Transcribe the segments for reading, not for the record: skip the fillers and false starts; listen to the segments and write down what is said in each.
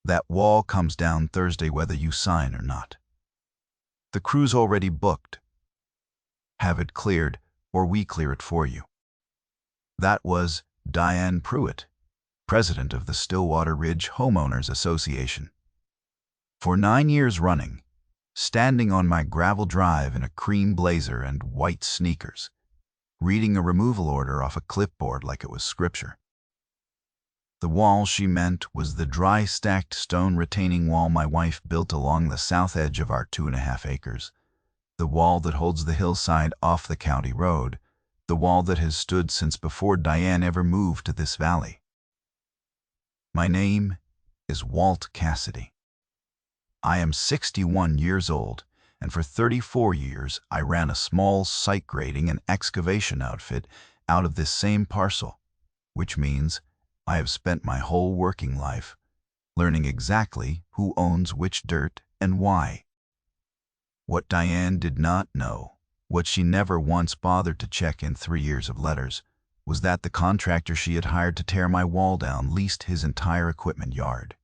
That wall comes down Thursday whether you sign or not. The crew's already booked. Have it cleared, or we clear it for you." That was Diane Pruitt, president of the Stillwater Ridge Homeowners Association. For 9 years running, standing on my gravel drive in a cream blazer and white sneakers, reading a removal order off a clipboard like it was scripture. The wall she meant was the dry stacked stone retaining wall my wife built along the south edge of our 2.5 acres, the wall that holds the hillside off the county road, the wall that has stood since before Diane ever moved to this valley. My name is Walt Cassidy. I am 61 years old, and for 34 years I ran a small site grading and excavation outfit out of this same parcel, which means I have spent my whole working life learning exactly who owns which dirt and why. What Diane did not know, what she never once bothered to check in 3 years of letters, was that the contractor she had hired to tear my wall down leased his entire equipment yard,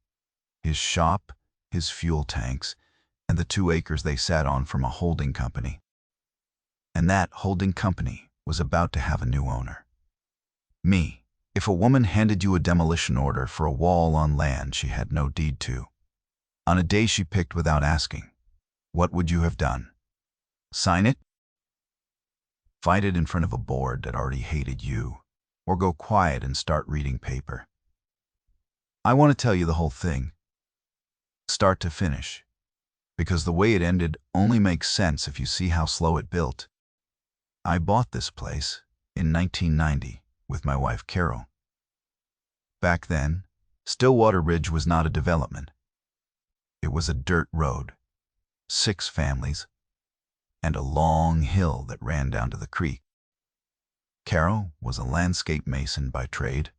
his shop, his fuel tanks, and the 2 acres they sat on from a holding company. And that holding company was about to have a new owner. Me. If a woman handed you a demolition order for a wall on land she had no deed to, on a day she picked without asking, what would you have done? Sign it? Fight it in front of a board that already hated you, or go quiet and start reading paper? I want to tell you the whole thing, start to finish, because the way it ended only makes sense if you see how slow it built. I bought this place in 1990 with my wife Carol. Back then, Stillwater Ridge was not a development. It was a dirt road, 6 families, and a long hill that ran down to the creek. Carol was a landscape mason by trade,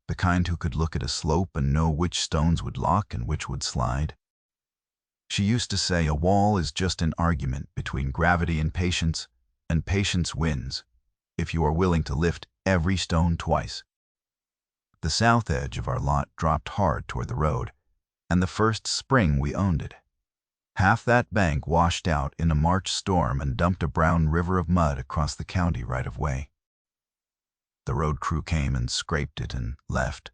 the kind who could look at a slope and know which stones would lock and which would slide. She used to say a wall is just an argument between gravity and patience wins if you are willing to lift every stone twice. The south edge of our lot dropped hard toward the road, and the first spring we owned it, half that bank washed out in a March storm and dumped a brown river of mud across the county right of way. The road crew came and scraped it and left,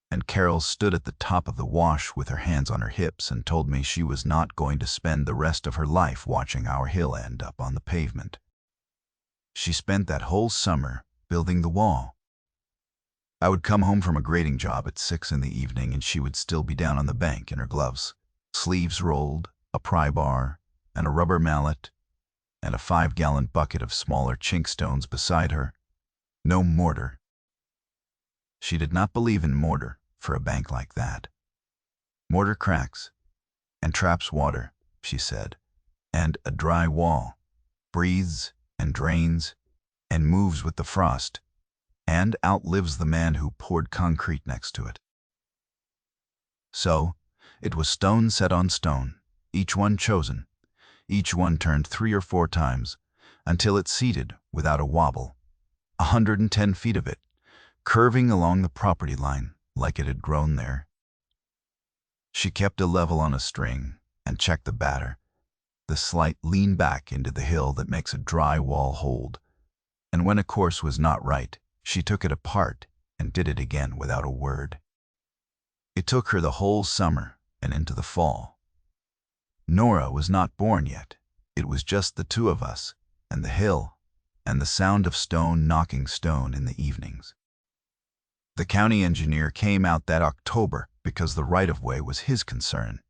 and Carol stood at the top of the wash with her hands on her hips and told me she was not going to spend the rest of her life watching our hill end up on the pavement. She spent that whole summer building the wall. I would come home from a grading job at 6 in the evening and she would still be down on the bank in her gloves, sleeves rolled, a pry bar, and a rubber mallet, and a 5-gallon bucket of smaller chink stones beside her. No mortar. She did not believe in mortar for a bank like that. Mortar cracks and traps water, she said, and a dry wall breathes and drains and moves with the frost and outlives the man who poured concrete next to it. So, it was stone set on stone, each one chosen, each one turned 3 or 4 times, until it seated without a wobble, 110 feet of it, curving along the property line like it had grown there. She kept a level on a string and checked the batter, the slight lean back into the hill that makes a dry wall hold, and when a course was not right, she took it apart and did it again without a word. It took her the whole summer and into the fall. Nora was not born yet. It was just the 2 of us and the hill and the sound of stone knocking stone in the evenings. The county engineer came out that October because the right-of-way was his concern,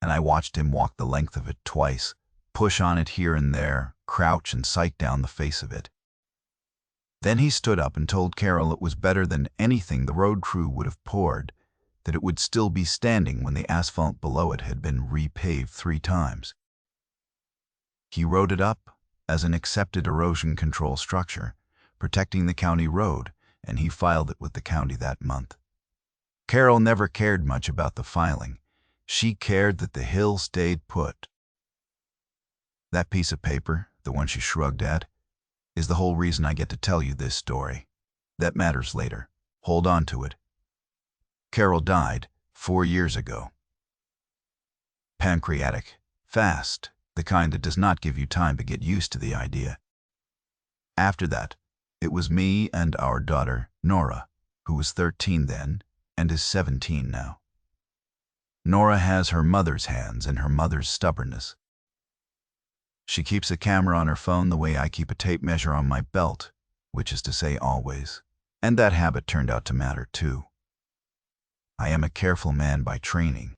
and I watched him walk the length of it twice, push on it here and there, crouch and sight down the face of it. Then he stood up and told Carol it was better than anything the road crew would have poured, that it would still be standing when the asphalt below it had been repaved 3 times. He wrote it up as an accepted erosion control structure, protecting the county road, and he filed it with the county that month. Carol never cared much about the filing. She cared that the hill stayed put. That piece of paper, the one she shrugged at, is the whole reason I get to tell you this story. That matters later. Hold on to it. Carol died 4 years ago. Pancreatic, fast, the kind that does not give you time to get used to the idea. After that, it was me and our daughter, Nora, who was 13 then and is 17 now. Nora has her mother's hands and her mother's stubbornness. She keeps a camera on her phone the way I keep a tape measure on my belt, which is to say always. And that habit turned out to matter too. I am a careful man by training.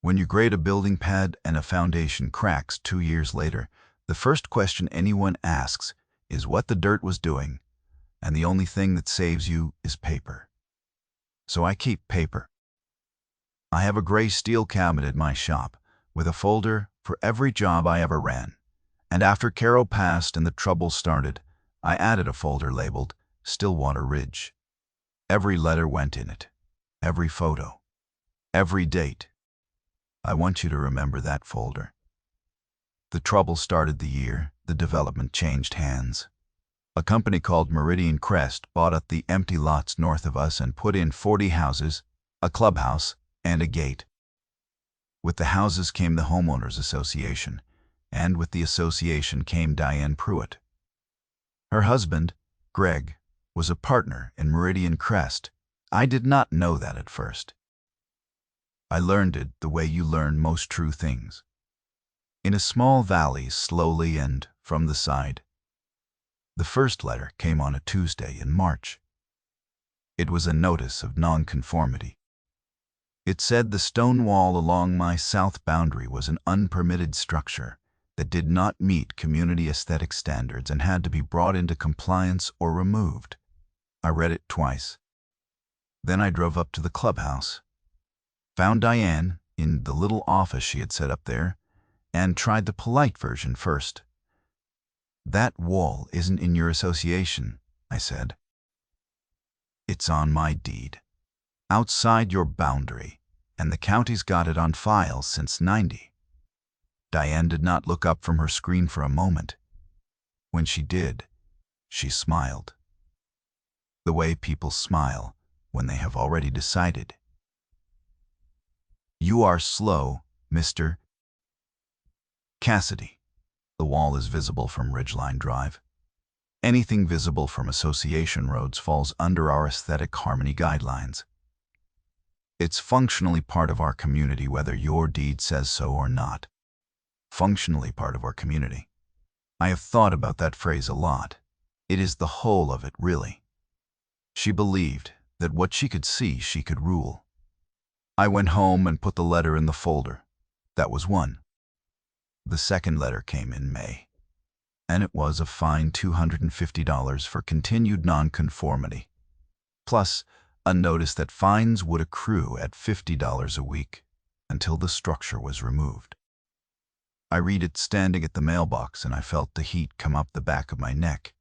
When you grade a building pad and a foundation cracks 2 years later, the first question anyone asks is what the dirt was doing, and the only thing that saves you is paper. So I keep paper. I have a gray steel cabinet in my shop with a folder for every job I ever ran, and after Carol passed and the trouble started, I added a folder labeled Stillwater Ridge. Every letter went in it, every photo, every date. I want you to remember that folder. The trouble started the year the development changed hands. A company called Meridian Crest bought up the empty lots north of us and put in 40 houses, a clubhouse, and a gate. With the houses came the Homeowners Association, and with the association came Diane Pruitt. Her husband, Greg, was a partner in Meridian Crest. I did not know that at first. I learned it the way you learn most true things. In a small valley, slowly and from the side. The first letter came on a Tuesday in March. It was a notice of nonconformity. It said the stone wall along my south boundary was an unpermitted structure that did not meet community aesthetic standards and had to be brought into compliance or removed. I read it twice. Then I drove up to the clubhouse, found Diane in the little office she had set up there, and tried the polite version first. "That wall isn't in your association," I said. "It's on my deed. Outside your boundary, and the county's got it on file since '90. Diane did not look up from her screen for a moment. When she did, she smiled. The way people smile when they have already decided. "You are slow, Mr. Cassidy." The wall is visible from Ridgeline Drive. Anything visible from association roads falls under our aesthetic harmony guidelines. It's functionally part of our community whether your deed says so or not. Functionally part of our community. I have thought about that phrase a lot. It is the whole of it, really. She believed that what she could see, she could rule. I went home and put the letter in the folder. That was one. The second letter came in May, and it was a fine $250 for continued nonconformity, plus a notice that fines would accrue at $50 a week until the structure was removed. I read it standing at the mailbox, and I felt the heat come up the back of my neck.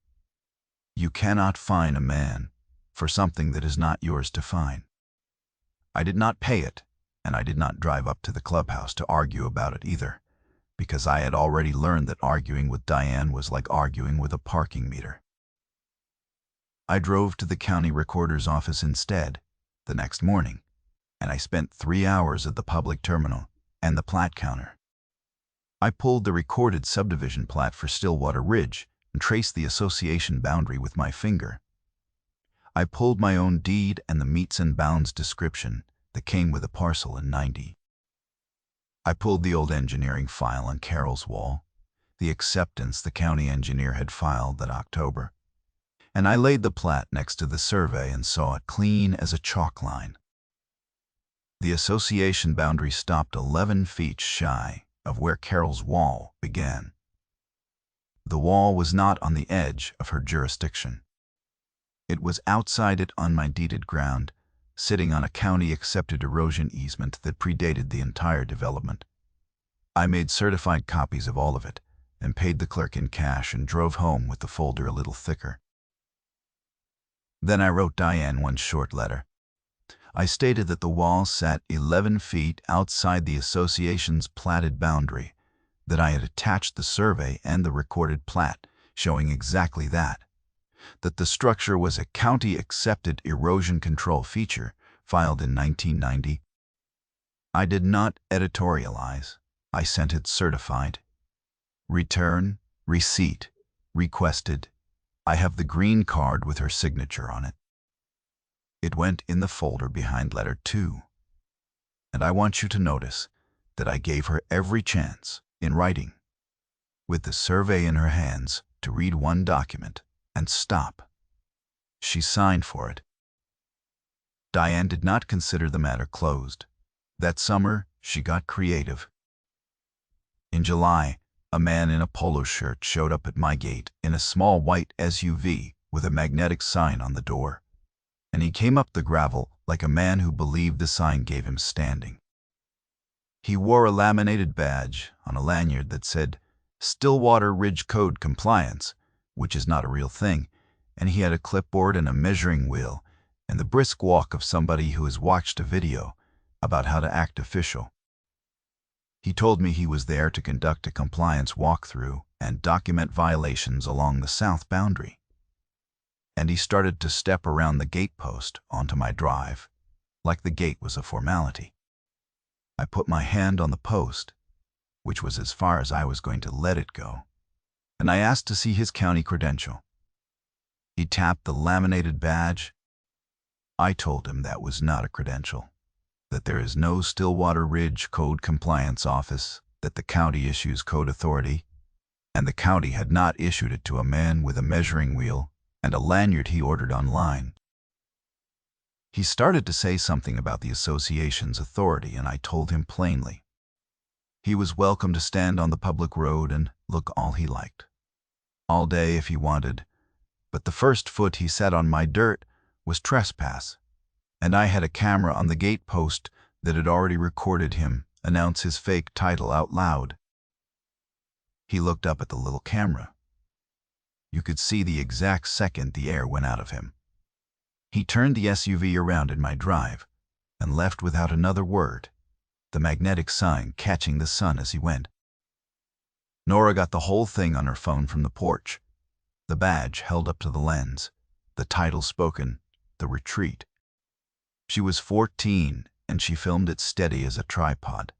You cannot fine a man for something that is not yours to fine. I did not pay it, and I did not drive up to the clubhouse to argue about it either, because I had already learned that arguing with Diane was like arguing with a parking meter. I drove to the county recorder's office instead the next morning, and I spent 3 hours at the public terminal and the plat counter. I pulled the recorded subdivision plat for Stillwater Ridge and traced the association boundary with my finger. I pulled my own deed and the meets and bounds description that came with the parcel in '90. I pulled the old engineering file on Carol's wall, the acceptance the county engineer had filed that October, and I laid the plat next to the survey and saw it clean as a chalk line. The association boundary stopped 11 feet shy of where Carol's wall began. The wall was not on the edge of her jurisdiction. It was outside it on my deeded ground, sitting on a county-accepted erosion easement that predated the entire development. I made certified copies of all of it and paid the clerk in cash and drove home with the folder a little thicker. Then I wrote Diane one short letter. I stated that the wall sat 11 feet outside the association's platted boundary, that I had attached the survey and the recorded plat showing exactly that the structure was a county-accepted erosion control feature filed in 1990. I did not editorialize. I sent it certified. Return, receipt, requested. I have the green card with her signature on it. It went in the folder behind letter 2. And I want you to notice that I gave her every chance, in writing, with the survey in her hands, to read one document and stop. She signed for it. Diane did not consider the matter closed. That summer, she got creative. In July, a man in a polo shirt showed up at my gate in a small white SUV with a magnetic sign on the door, and he came up the gravel like a man who believed the sign gave him standing. He wore a laminated badge on a lanyard that said Stillwater Ridge Code Compliance, which is not a real thing, and he had a clipboard and a measuring wheel and the brisk walk of somebody who has watched a video about how to act official. He told me he was there to conduct a compliance walkthrough and document violations along the south boundary. And he started to step around the gate post onto my drive, like the gate was a formality. I put my hand on the post, which was as far as I was going to let it go, and I asked to see his county credential. He tapped the laminated badge. I told him that was not a credential, that there is no Stillwater Ridge Code Compliance Office, that the county issues code authority, and the county had not issued it to a man with a measuring wheel and a lanyard he ordered online. He started to say something about the association's authority, and I told him plainly. He was welcome to stand on the public road and look all he liked, all day if he wanted, but the first foot he set on my dirt was trespass, and I had a camera on the gate post that had already recorded him announce his fake title out loud. He looked up at the little camera. You could see the exact second the air went out of him. He turned the SUV around in my drive and left without another word, the magnetic sign catching the sun as he went. Nora got the whole thing on her phone from the porch, the badge held up to the lens, the title spoken, the retreat. She was 14, and she filmed it steady as a tripod,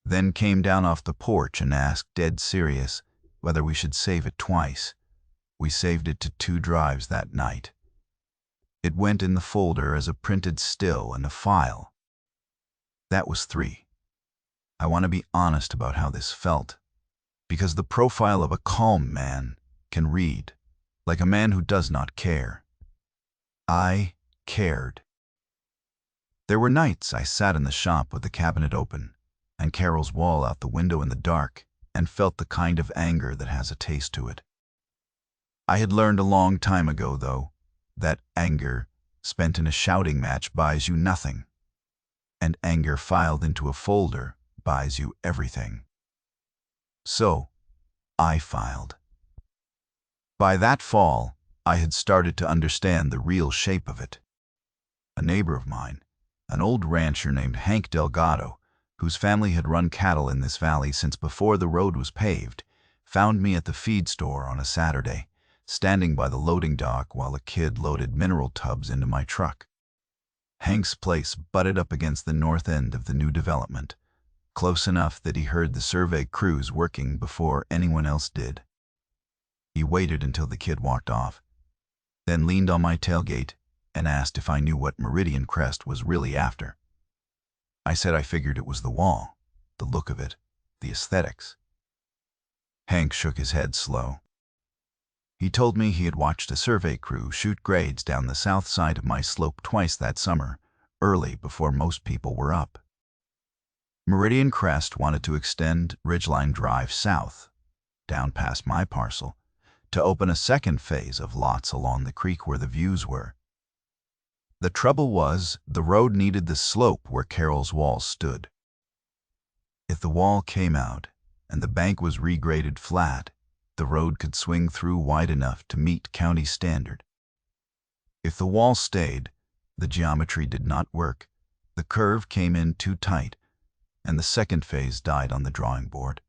then came down off the porch and asked, dead serious, whether we should save it twice. We saved it to 2 drives that night. It went in the folder as a printed still and a file. That was 3. I want to be honest about how this felt, because the profile of a calm man can read like a man who does not care. I cared. There were nights I sat in the shop with the cabinet open and Carol's wall out the window in the dark and felt the kind of anger that has a taste to it. I had learned a long time ago, though, that anger spent in a shouting match buys you nothing, and anger filed into a folder buys you everything. So, I filed. By that fall, I had started to understand the real shape of it. A neighbor of mine, an old rancher named Hank Delgado, whose family had run cattle in this valley since before the road was paved, found me at the feed store on a Saturday, standing by the loading dock while a kid loaded mineral tubs into my truck. Hank's place butted up against the north end of the new development, close enough that he heard the survey crews working before anyone else did. He waited until the kid walked off, then leaned on my tailgate and asked if I knew what Meridian Crest was really after. I said I figured it was the wall, the look of it, the aesthetics. Hank shook his head slow. He told me he had watched a survey crew shoot grades down the south side of my slope twice that summer, early before most people were up. Meridian Crest wanted to extend Ridgeline Drive south, down past my parcel, to open a second phase of lots along the creek where the views were. The trouble was, the road needed the slope where Carol's wall stood. If the wall came out and the bank was regraded flat, the road could swing through wide enough to meet county standard. If the wall stayed, the geometry did not work, the curve came in too tight, and the second phase died on the drawing board.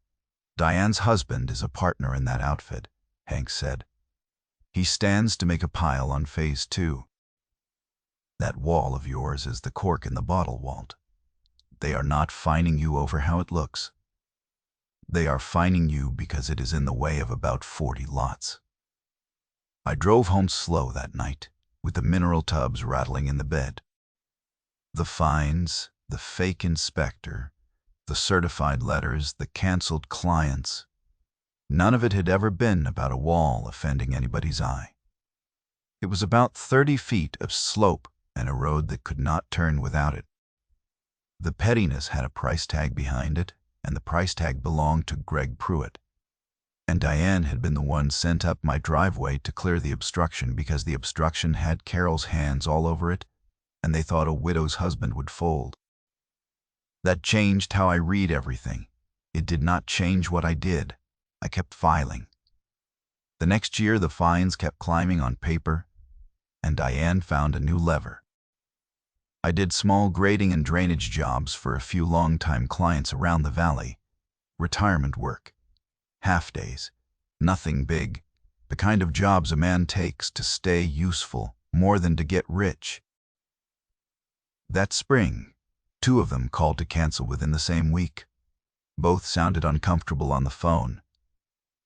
Diane's husband is a partner in that outfit, Hank said. He stands to make a pile on phase 2. That wall of yours is the cork in the bottle, Walt. They are not fining you over how it looks. They are fining you because it is in the way of about 40 lots. I drove home slow that night, with the mineral tubs rattling in the bed. The fines, the fake inspector, the certified letters, the canceled clients, none of it had ever been about a wall offending anybody's eye. It was about 30 feet of slope and a road that could not turn without it. The pettiness had a price tag behind it, and the price tag belonged to Greg Pruitt. And Diane had been the one sent up my driveway to clear the obstruction because the obstruction had Carol's hands all over it, and they thought a widow's husband would fold. That changed how I read everything. It did not change what I did. I kept filing. The next year, the fines kept climbing on paper, and Diane found a new lever. I did small grading and drainage jobs for a few long-time clients around the valley. Retirement work. Half-days. Nothing big. The kind of jobs a man takes to stay useful, more than to get rich. That spring, 2 of them called to cancel within the same week. Both sounded uncomfortable on the phone.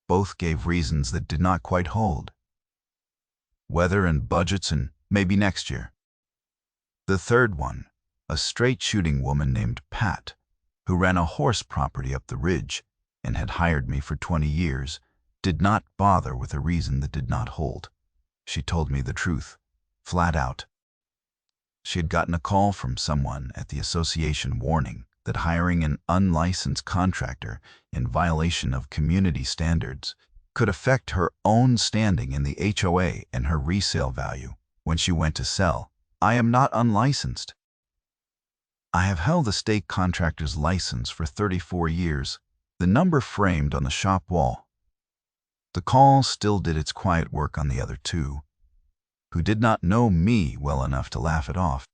Both gave reasons that did not quite hold. Weather and budgets and maybe next year. The third one, a straight-shooting woman named Pat, who ran a horse property up the ridge and had hired me for 20 years, did not bother with a reason that did not hold. She told me the truth, flat out. She had gotten a call from someone at the association warning that hiring an unlicensed contractor in violation of community standards could affect her own standing in the HOA and her resale value when she went to sell. I am not unlicensed. I have held the state contractor's license for 34 years, the number framed on the shop wall. The call still did its quiet work on the other 2, who did not know me well enough to laugh it off.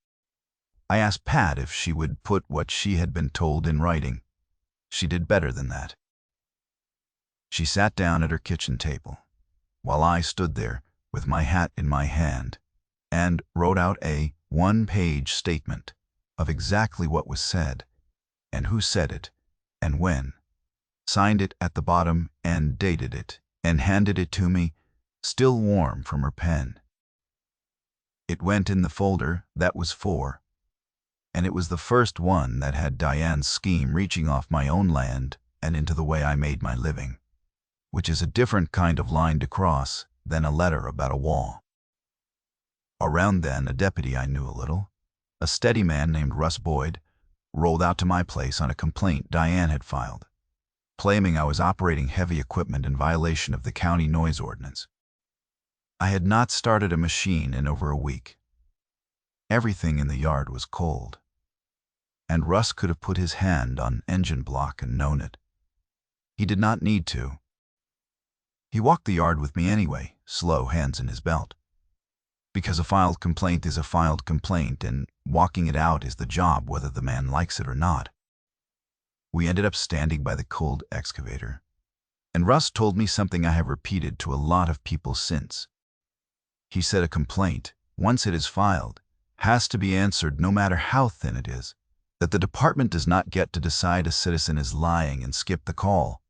I asked Pat if she would put what she had been told in writing. She did better than that. She sat down at her kitchen table, while I stood there with my hat in my hand, and wrote out a 1-page statement of exactly what was said, and who said it, and when, signed it at the bottom and dated it, and handed it to me, still warm from her pen. It went in the folder that was 4, and it was the first one that had Diane's scheme reaching off my own land and into the way I made my living, which is a different kind of line to cross than a letter about a wall. Around then, a deputy I knew a little, a steady man named Russ Boyd, rolled out to my place on a complaint Diane had filed, claiming I was operating heavy equipment in violation of the county noise ordinance. I had not started a machine in over a week. Everything in the yard was cold, and Russ could have put his hand on engine block and known it. He did not need to. He walked the yard with me anyway, slow, hands in his belt. Because a filed complaint is a filed complaint, and walking it out is the job whether the man likes it or not. We ended up standing by the cold excavator, and Russ told me something I have repeated to a lot of people since. He said a complaint, once it is filed, has to be answered no matter how thin it is, that the department does not get to decide a citizen is lying and skip the call.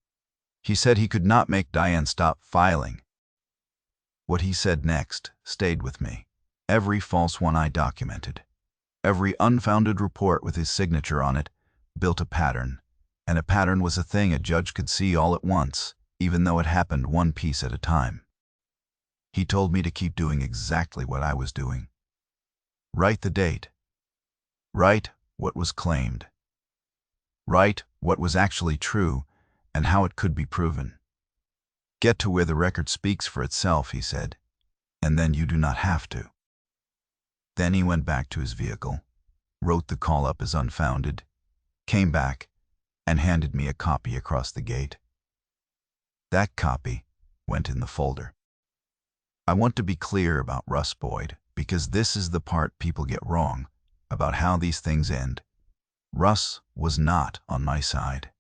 He said he could not make Diane stop filing. What he said next stayed with me. Every false one I documented. Every unfounded report with his signature on it built a pattern, and a pattern was a thing a judge could see all at once, even though it happened one piece at a time. He told me to keep doing exactly what I was doing. Write the date. Write what was claimed. Write what was actually true and how it could be proven. Get to where the record speaks for itself, he said, and then you do not have to. Then he went back to his vehicle, wrote the call up as unfounded, came back, and handed me a copy across the gate. That copy went in the folder. I want to be clear about Russ Boyd, because this is the part people get wrong about how these things end. Russ was not on my side.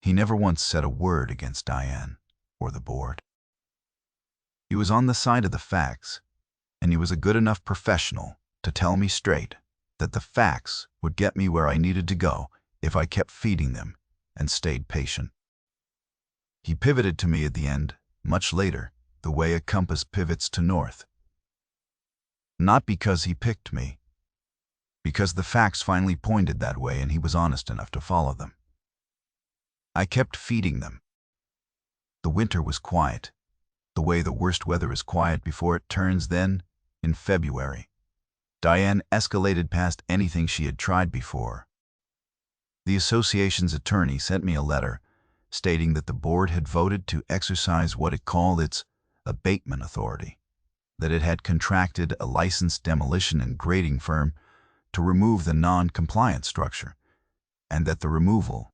He never once said a word against Diane or the board. He was on the side of the facts, and he was a good enough professional to tell me straight that the facts would get me where I needed to go if I kept feeding them and stayed patient. He pivoted to me at the end, much later, the way a compass pivots to north. Not because he picked me, because the facts finally pointed that way and he was honest enough to follow them. I kept feeding them. The winter was quiet, the way the worst weather is quiet before it turns. Then, in February, Diane escalated past anything she had tried before. The association's attorney sent me a letter stating that the board had voted to exercise what it called its abatement authority, that it had contracted a licensed demolition and grading firm to remove the non-compliant structure, and that the removal.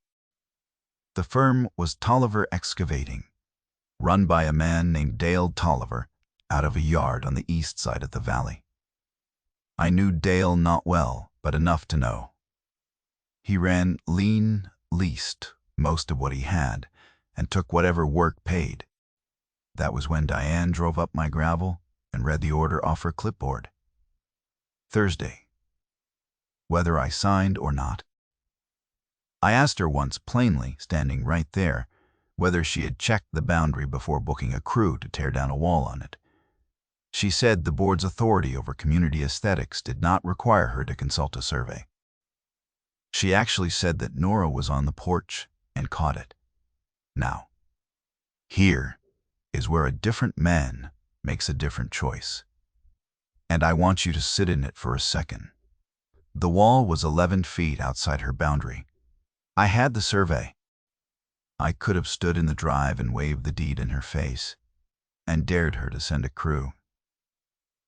The firm was Tolliver Excavating, run by a man named Dale Tolliver out of a yard on the east side of the valley. I knew Dale not well, but enough to know. He ran lean, leased most of what he had, and took whatever work paid. That was when Diane drove up my gravel and read the order off her clipboard. Thursday. Whether I signed or not. I asked her once plainly, standing right there, whether she had checked the boundary before booking a crew to tear down a wall on it. She said the board's authority over community aesthetics did not require her to consult a survey. She actually said that Nora was on the porch and caught it. Now, here is where a different man makes a different choice. And I want you to sit in it for a second. The wall was 11 feet outside her boundary. I had the survey. I could have stood in the drive and waved the deed in her face and dared her to send a crew.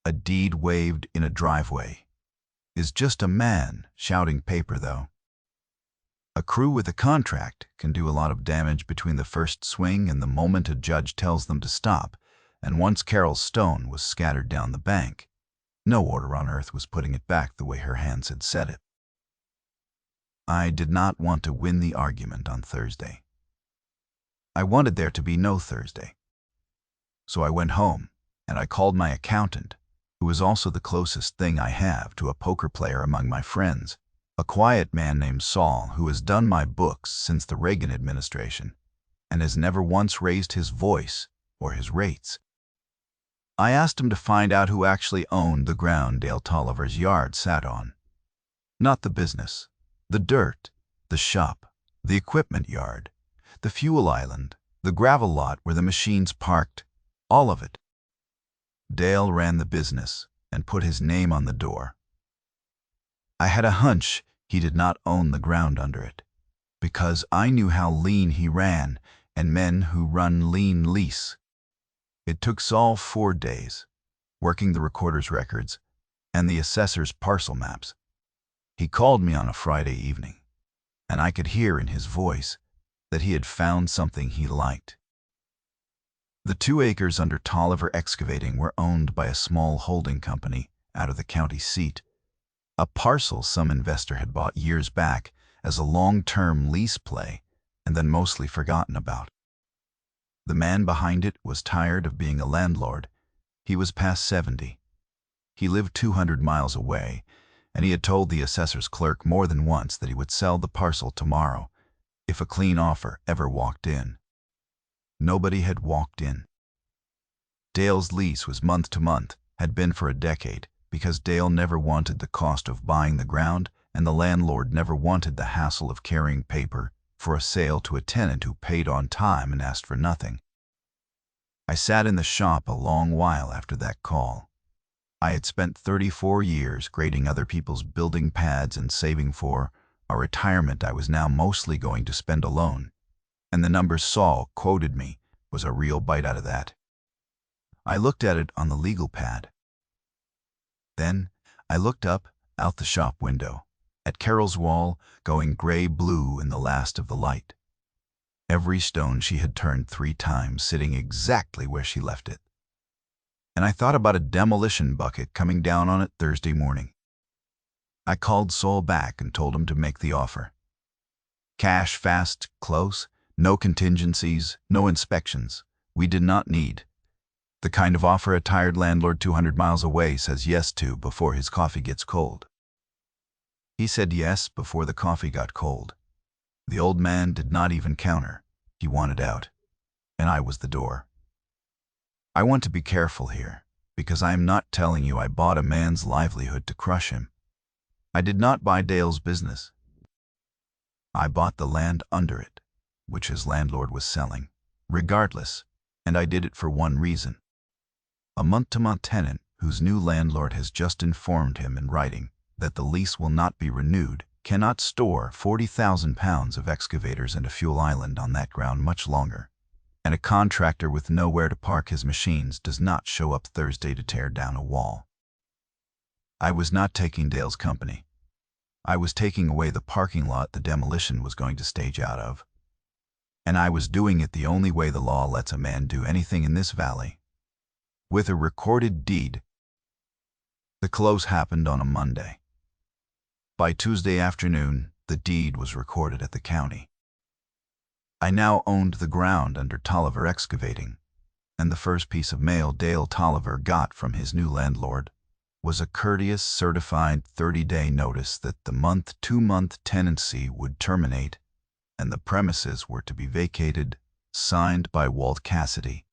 A deed waved in a driveway is just a man shouting paper, though. A crew with a contract can do a lot of damage between the first swing and the moment a judge tells them to stop, and once Carol's stone was scattered down the bank, no order on earth was putting it back the way her hands had set it. I did not want to win the argument on Thursday. I wanted there to be no Thursday. So I went home, and I called my accountant, who is also the closest thing I have to a poker player among my friends, a quiet man named Saul who has done my books since the Reagan administration and has never once raised his voice or his rates. I asked him to find out who actually owned the ground Dale Tolliver's yard sat on. Not the business, the dirt, the shop, the equipment yard, the fuel island, the gravel lot where the machines parked, all of it. Dale ran the business and put his name on the door. I had a hunch he did not own the ground under it, because I knew how lean he ran, and men who run lean lease. It took Saul 4 days, working the recorder's records and the assessor's parcel maps. He called me on a Friday evening, and I could hear in his voice that he had found something he liked. The 2 acres under Tolliver Excavating were owned by a small holding company out of the county seat, a parcel some investor had bought years back as a long-term lease play and then mostly forgotten about. The man behind it was tired of being a landlord. He was past 70. He lived 200 miles away, and he had told the assessor's clerk more than once that he would sell the parcel tomorrow if a clean offer ever walked in. Nobody had walked in. Dale's lease was month to month, had been for a decade, because Dale never wanted the cost of buying the ground, and the landlord never wanted the hassle of carrying paper for a sale to a tenant who paid on time and asked for nothing. I sat in the shop a long while after that call. I had spent 34 years grading other people's building pads and saving for a retirement I was now mostly going to spend alone, and the number Saul quoted me was a real bite out of that. I looked at it on the legal pad. Then I looked up out the shop window at Carol's wall going gray-blue in the last of the light. Every stone she had turned 3 times sitting exactly where she left it. And I thought about a demolition bucket coming down on it Thursday morning. I called Saul back and told him to make the offer. Cash fast, close, no contingencies, no inspections. We did not need. The kind of offer a tired landlord 200 miles away says yes to before his coffee gets cold. He said yes before the coffee got cold. The old man did not even counter. He wanted out, and I was the door. I want to be careful here, because I am not telling you I bought a man's livelihood to crush him. I did not buy Dale's business. I bought the land under it, which his landlord was selling, regardless, and I did it for one reason. A month-to-month tenant whose new landlord has just informed him in writing that the lease will not be renewed cannot store 40,000 pounds of excavators and a fuel island on that ground much longer, and a contractor with nowhere to park his machines does not show up Thursday to tear down a wall. I was not taking Dale's company. I was taking away the parking lot the demolition was going to stage out of. And I was doing it the only way the law lets a man do anything in this valley. With a recorded deed. The close happened on a Monday. By Tuesday afternoon, the deed was recorded at the county. I now owned the ground under Tolliver Excavating, and the first piece of mail Dale Tolliver got from his new landlord was a courteous certified 30-day notice that the month-to-month tenancy would terminate and the premises were to be vacated, signed by Walt Cassidy.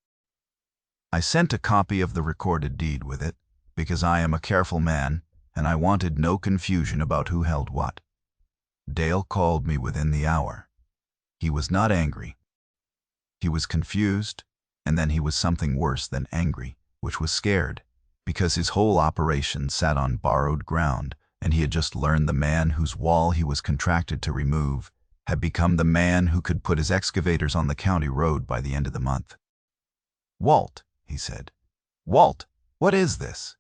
I sent a copy of the recorded deed with it, because I am a careful man and I wanted no confusion about who held what. Dale called me within the hour. He was not angry. He was confused, and then he was something worse than angry, which was scared, because his whole operation sat on borrowed ground, and he had just learned the man whose wall he was contracted to remove had become the man who could put his excavators on the county road by the end of the month. "Walt," he said. "Walt, what is this?"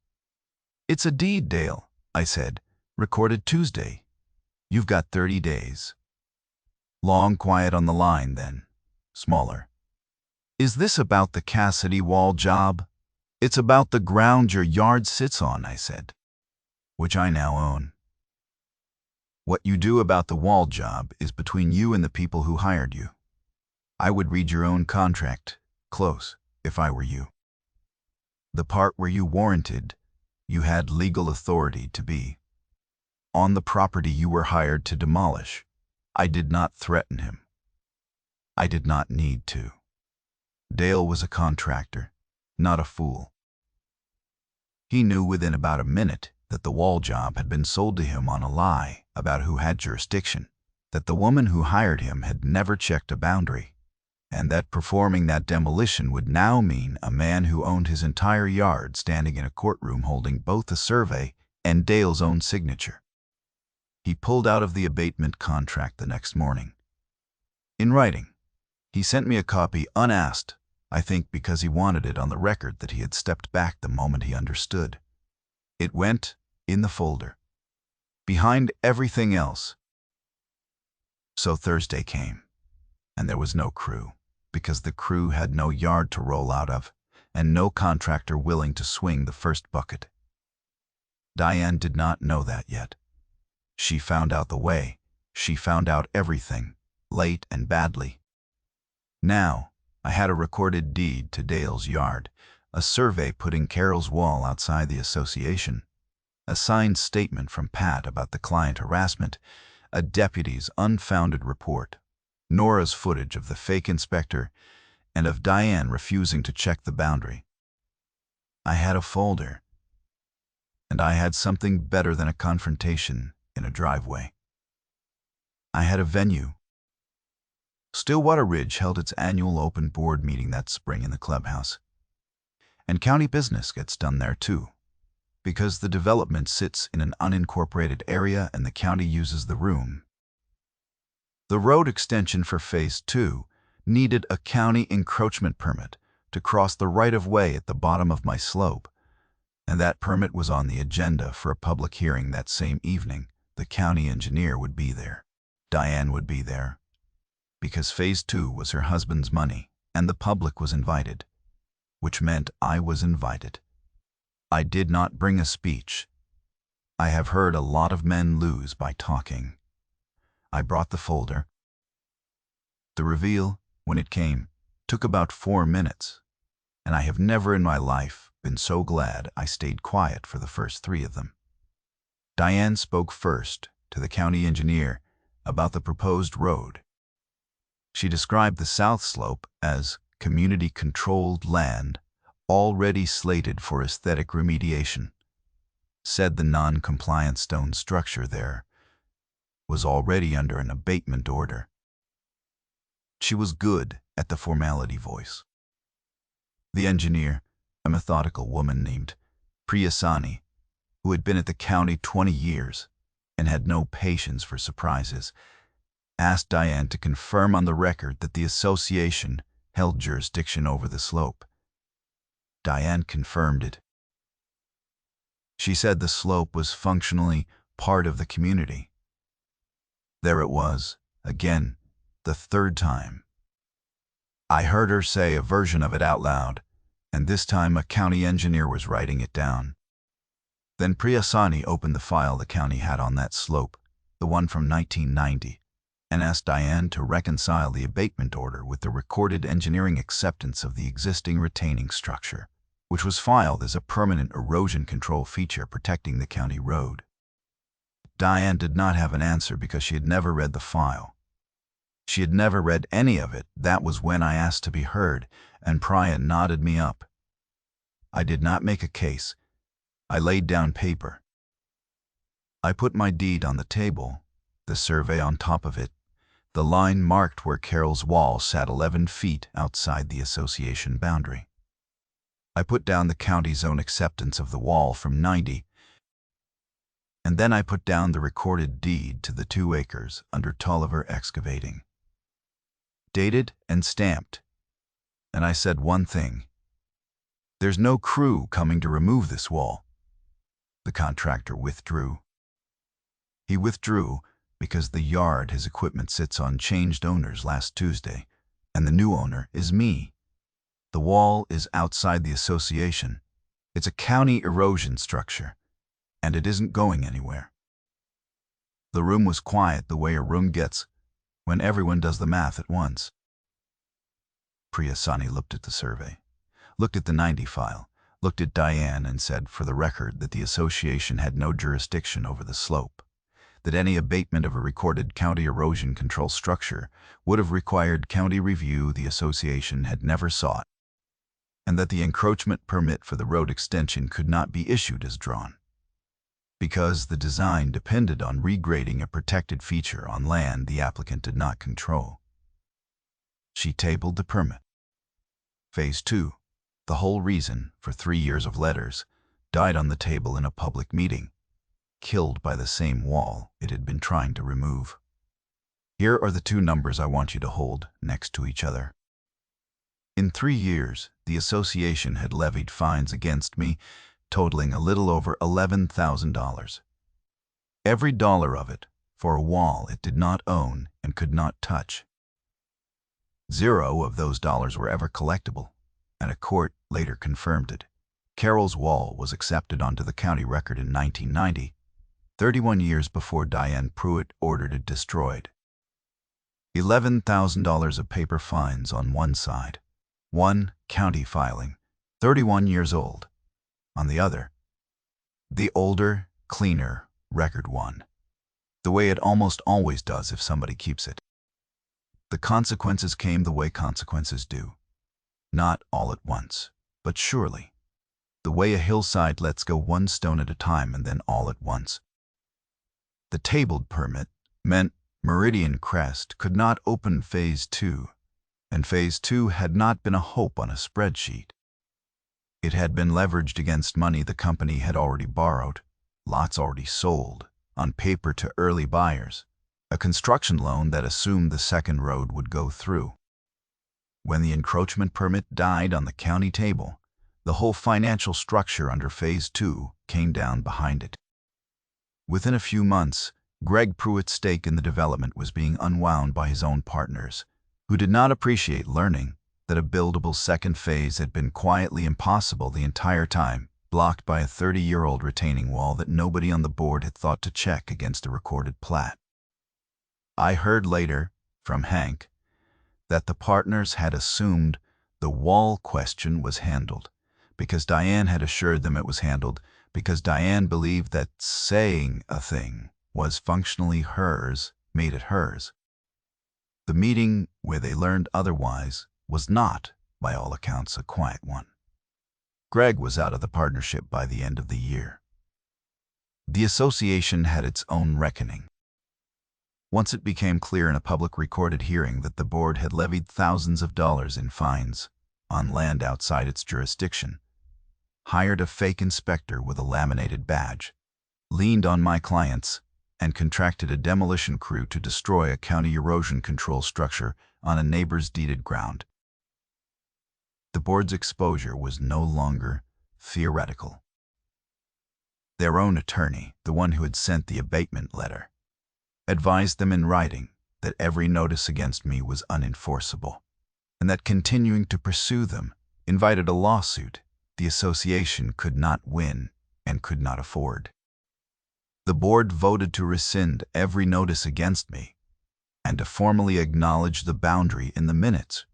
"It's a deed, Dale," I said, "recorded Tuesday. You've got 30 days. Long quiet on the line, then. Smaller. "Is this about the Cassidy wall job?" "It's about the ground your yard sits on," I said, "which I now own. What you do about the wall job is between you and the people who hired you. I would read your own contract close if I were you. The part where you warranted you had legal authority to be on the property you were hired to demolish. I did not threaten him. I did not need to. Dale was a contractor, not a fool. He knew within about a minute that the wall job had been sold to him on a lie about who had jurisdiction, that the woman who hired him had never checked a boundary, and that performing that demolition would now mean a man who owned his entire yard standing in a courtroom holding both a survey and Dale's own signature. He pulled out of the abatement contract the next morning. In writing, he sent me a copy unasked, I think because he wanted it on the record that he had stepped back the moment he understood. It went in the folder, behind everything else. So Thursday came, and there was no crew, because the crew had no yard to roll out of, and no contractor willing to swing the first bucket. Diane did not know that yet. She found out the way. She found out everything, late and badly. Now, I had a recorded deed to Dale's yard, a survey putting Carol's wall outside the association, a signed statement from Pat about the client harassment, a deputy's unfounded report, Nora's footage of the fake inspector, and of Diane refusing to check the boundary. I had a folder, and I had something better than a confrontation in a driveway. I had a venue. Stillwater Ridge held its annual open board meeting that spring in the clubhouse. And county business gets done there too, because the development sits in an unincorporated area and the county uses the room. The road extension for Phase 2 needed a county encroachment permit to cross the right-of-way at the bottom of my slope, and that permit was on the agenda for a public hearing that same evening. The county engineer would be there. Diane would be there, because Phase 2 was her husband's money, and the public was invited, which meant I was invited. I did not bring a speech. I have heard a lot of men lose by talking. I brought the folder. The reveal, when it came, took about 4 minutes, and I have never in my life been so glad I stayed quiet for the first 3 of them. Diane spoke first, to the county engineer about the proposed road. She described the south slope as community-controlled land already slated for aesthetic remediation, said the non-compliant stone structure there was already under an abatement order. She was good at the formality voice. The engineer, a methodical woman named Priyasani, who had been at the county 20 years and had no patience for surprises, asked Diane to confirm on the record that the association held jurisdiction over the slope. Diane confirmed it. She said the slope was functionally part of the community. There it was, again, the third time. I heard her say a version of it out loud, and this time a county engineer was writing it down. Then Priyasani opened the file the county had on that slope, the one from 1990, and asked Diane to reconcile the abatement order with the recorded engineering acceptance of the existing retaining structure, which was filed as a permanent erosion control feature protecting the county road. Diane did not have an answer because she had never read the file. She had never read any of it. That was when I asked to be heard, and Priya nodded me up. I did not make a case. I laid down paper. I put my deed on the table, the survey on top of it, the line marked where Carol's wall sat 11 feet outside the association boundary. I put down the county's own acceptance of the wall from 90, and then I put down the recorded deed to the 2 acres under Tolliver Excavating. Dated and stamped, and I said one thing: there's no crew coming to remove this wall. The contractor withdrew. He withdrew because the yard his equipment sits on changed owners last Tuesday, and the new owner is me. The wall is outside the association. It's a county erosion structure, and it isn't going anywhere. The room was quiet the way a room gets when everyone does the math at once. Priyasani looked at the survey, looked at the 90 file, looked at Diane and said for the record that the association had no jurisdiction over the slope, that any abatement of a recorded county erosion control structure would have required county review the association had never sought, and that the encroachment permit for the road extension could not be issued as drawn, because the design depended on regrading a protected feature on land the applicant did not control. She tabled the permit. Phase 2, the whole reason for 3 years of letters, died on the table in a public meeting, killed by the same wall it had been trying to remove. Here are the 2 numbers I want you to hold next to each other. In 3 years, the association had levied fines against me totaling a little over $11,000. Every dollar of it for a wall it did not own and could not touch. 0 of those dollars were ever collectible, and a court later confirmed it. Carol's wall was accepted onto the county record in 1990, 31 years before Diane Pruitt ordered it destroyed. $11,000 of paper fines on one side, 1 county filing, 31 years old, on the other. The older, cleaner record one, the way it almost always does if somebody keeps it. The consequences came the way consequences do. Not all at once, but surely. The way a hillside lets go 1 stone at a time and then all at once. The tabled permit meant Meridian Crest could not open Phase 2, and Phase 2 had not been a hope on a spreadsheet. It had been leveraged against money the company had already borrowed, lots already sold, on paper to early buyers, a construction loan that assumed the second road would go through. When the encroachment permit died on the county table, the whole financial structure under Phase 2 came down behind it. Within a few months, Greg Pruitt's stake in the development was being unwound by his own partners, who did not appreciate learning that a buildable second phase had been quietly impossible the entire time, blocked by a 30-year-old retaining wall that nobody on the board had thought to check against a recorded plat. I heard later, from Hank, that the partners had assumed the wall question was handled, because Diane had assured them it was handled, because Diane believed that saying a thing was functionally hers made it hers. The meeting where they learned otherwise was not, by all accounts, a quiet one. Greg was out of the partnership by the end of the year. The association had its own reckoning. Once it became clear in a public recorded hearing that the board had levied thousands of dollars in fines on land outside its jurisdiction, hired a fake inspector with a laminated badge, leaned on my clients, and contracted a demolition crew to destroy a county erosion control structure on a neighbor's deeded ground. The board's exposure was no longer theoretical. Their own attorney, the one who had sent the abatement letter, advised them in writing that every notice against me was unenforceable, and that continuing to pursue them invited a lawsuit the association could not win and could not afford. The board voted to rescind every notice against me and to formally acknowledge the boundary in the minutes,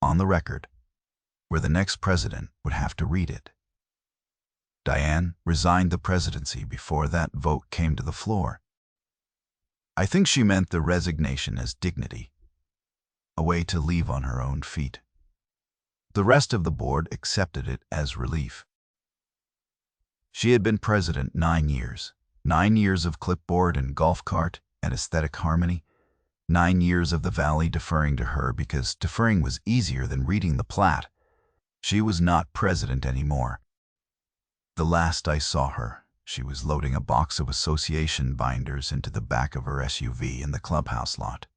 on the record, where the next president would have to read it. Diane resigned the presidency before that vote came to the floor. I think she meant the resignation as dignity, a way to leave on her own feet. The rest of the board accepted it as relief. She had been president 9 years, 9 years of clipboard and golf cart and aesthetic harmony, 9 years of the valley deferring to her because deferring was easier than reading the plat. She was not president anymore. The last I saw her, she was loading a box of association binders into the back of her SUV in the clubhouse lot.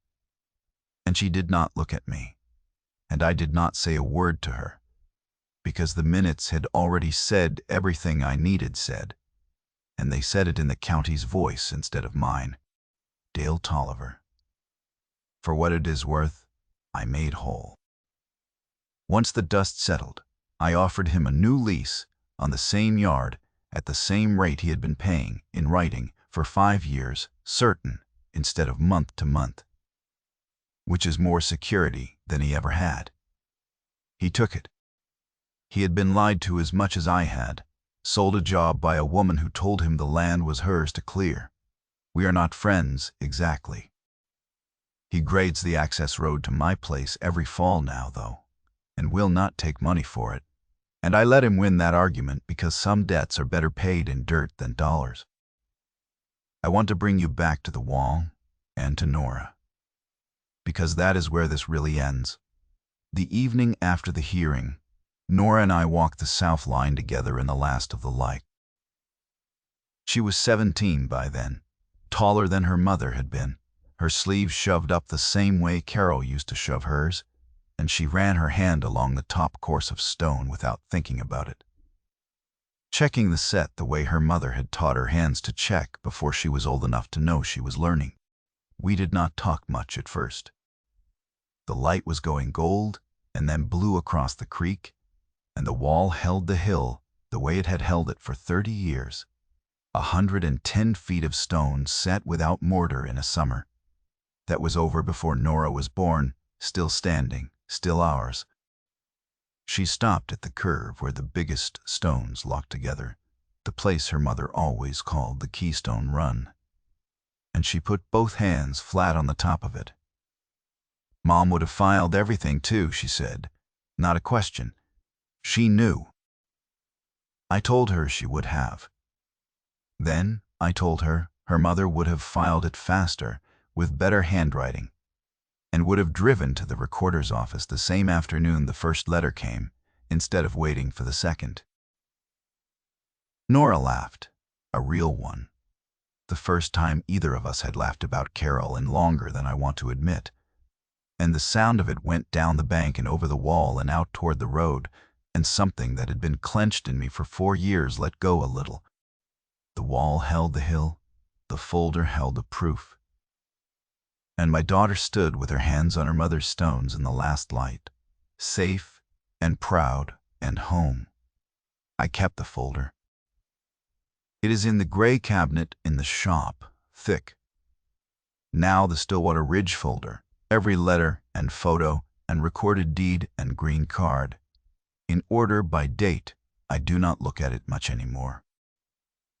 And she did not look at me, and I did not say a word to her, because the minutes had already said everything I needed said, and they said it in the county's voice instead of mine. Dale Tolliver. For what it is worth, I made whole. Once the dust settled, I offered him a new lease on the same yard at the same rate he had been paying, in writing, for 5 years, certain, instead of month to month, which is more security than he ever had. He took it. He had been lied to as much as I had, sold a job by a woman who told him the land was hers to clear. We are not friends, exactly. He grades the access road to my place every fall now, though, and will not take money for it. And I let him win that argument because some debts are better paid in dirt than dollars. I want to bring you back to the wall and to Nora, because that is where this really ends. The evening after the hearing, Nora and I walked the South Line together in the last of the light. She was 17 by then, taller than her mother had been, her sleeves shoved up the same way Carol used to shove hers, and she ran her hand along the top course of stone without thinking about it, checking the set the way her mother had taught her hands to check before she was old enough to know she was learning. We did not talk much at first. The light was going gold and then blue across the creek, and the wall held the hill the way it had held it for 30 years, 110 feet of stone set without mortar in a summer. That was over before Nora was born, still standing, still ours. She stopped at the curve where the biggest stones locked together, the place her mother always called the Keystone Run, and she put both hands flat on the top of it. Mom would have filed everything too, she said. Not a question. She knew. I told her she would have. Then I told her her mother would have filed it faster, with better handwriting, and would have driven to the recorder's office the same afternoon the first letter came, instead of waiting for the second. Nora laughed, a real one. The first time either of us had laughed about Carol in longer than I want to admit, and the sound of it went down the bank and over the wall and out toward the road, and something that had been clenched in me for 4 years let go a little. The wall held the hill, the folder held the proof. And my daughter stood with her hands on her mother's stones in the last light, safe and proud and home. I kept the folder. It is in the gray cabinet in the shop, thick. Now the Stillwater Ridge folder, every letter and photo and recorded deed and green card. In order by date, I do not look at it much anymore.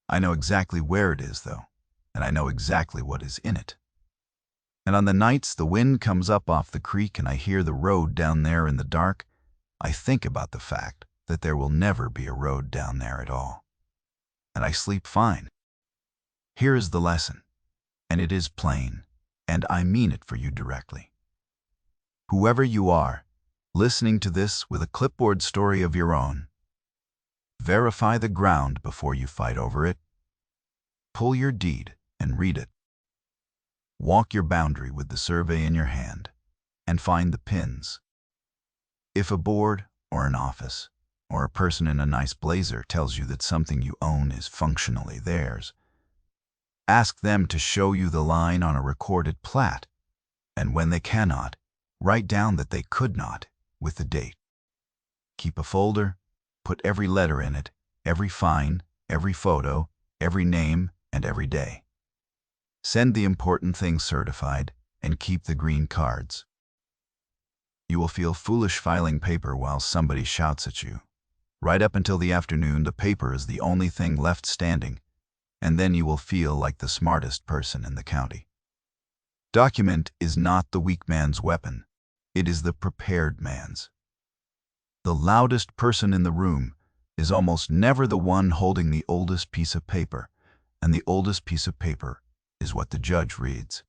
I know exactly where it is, though. and I know exactly what is in it. And on the nights the wind comes up off the creek and I hear the road down there in the dark, I think about the fact that there will never be a road down there at all. And I sleep fine. Here is the lesson, and it is plain, and I mean it for you directly. Whoever you are, listening to this with a clipboard story of your own, verify the ground before you fight over it. Pull your deed and read it. Walk your boundary with the survey in your hand and find the pins. If a board or an office or a person in a nice blazer tells you that something you own is functionally theirs, ask them to show you the line on a recorded plat, and when they cannot, write down that they could not with the date. Keep a folder, put every letter in it, every fine, every photo, every name, and every day. Send the important things certified and keep the green cards. You will feel foolish filing paper while somebody shouts at you. Right up until the afternoon, the paper is the only thing left standing, and then you will feel like the smartest person in the county. Document is not the weak man's weapon. It is the prepared man's. The loudest person in the room is almost never the one holding the oldest piece of paper, and the oldest piece of paper is what the judge reads.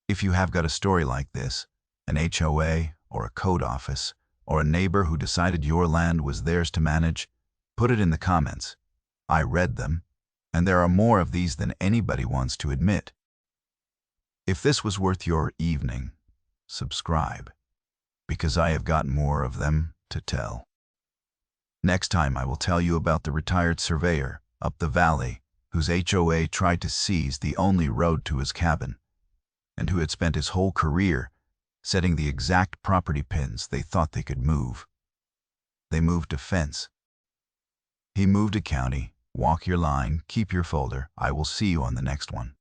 If you have got a story like this, an HOA or a code office or a neighbor who decided your land was theirs to manage, put it in the comments. I read them, and there are more of these than anybody wants to admit. If this was worth your evening, subscribe, because I have got more of them to tell. Next time I will tell you about the retired surveyor up the valley whose HOA tried to seize the only road to his cabin, and who had spent his whole career setting the exact property pins they thought they could move. They moved a fence. He moved a county. Walk your line, keep your folder. I will see you on the next one.